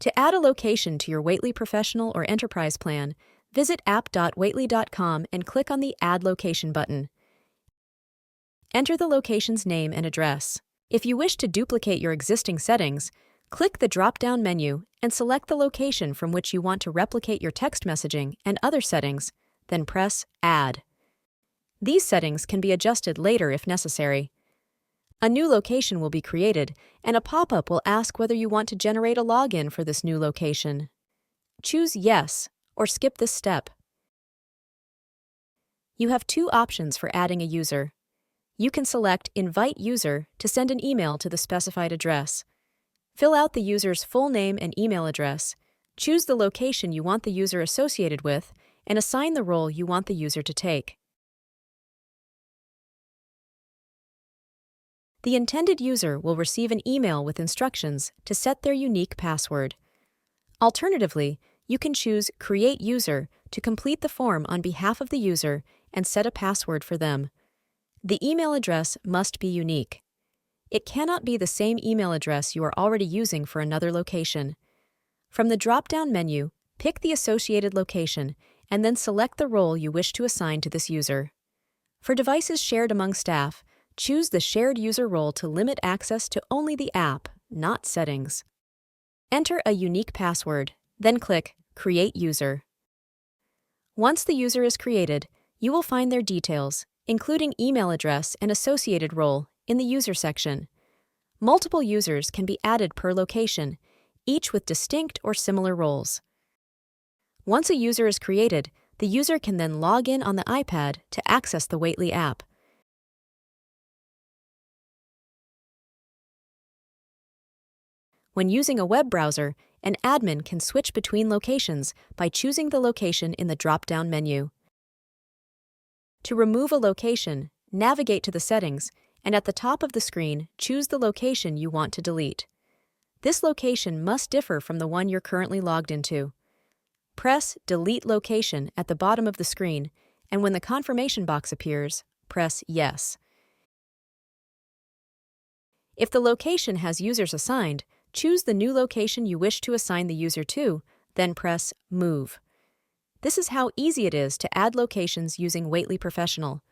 To add a location to your Waitlist Professional or Enterprise plan, visit app.waitlist.com and click on the Add Location button. Enter the location's name and address. If you wish to duplicate your existing settings, click the drop-down menu and select the location from which you want to replicate your text messaging and other settings, then press Add. These settings can be adjusted later if necessary. A new location will be created, and a pop-up will ask whether you want to generate a login for this new location. Choose Yes or skip this step. You have two options for adding a user. You can select Invite User to send an email to the specified address. Fill out the user's full name and email address, choose the location you want the user associated with, and assign the role you want the user to take. The intended user will receive an email with instructions to set their unique password. Alternatively, you can choose Create User to complete the form on behalf of the user and set a password for them. The email address must be unique. It cannot be the same email address you are already using for another location. From the drop-down menu, pick the associated location and then select the role you wish to assign to this user. For devices shared among staff, choose the shared user role to limit access to only the app, not settings. Enter a unique password, then click Create User. Once the user is created, you will find their details, including email address and associated role, in the User section. Multiple users can be added per location, each with distinct or similar roles. Once a user is created, the user can then log in on the iPad to access the Waitlist app. When using a web browser, an admin can switch between locations by choosing the location in the drop-down menu. To remove a location, navigate to the settings, and at the top of the screen, choose the location you want to delete. This location must differ from the one you're currently logged into. Press Delete Location at the bottom of the screen, and when the confirmation box appears, press Yes. If the location has users assigned, choose the new location you wish to assign the user to, then press Move. This is how easy it is to add locations using Waitlist Professional.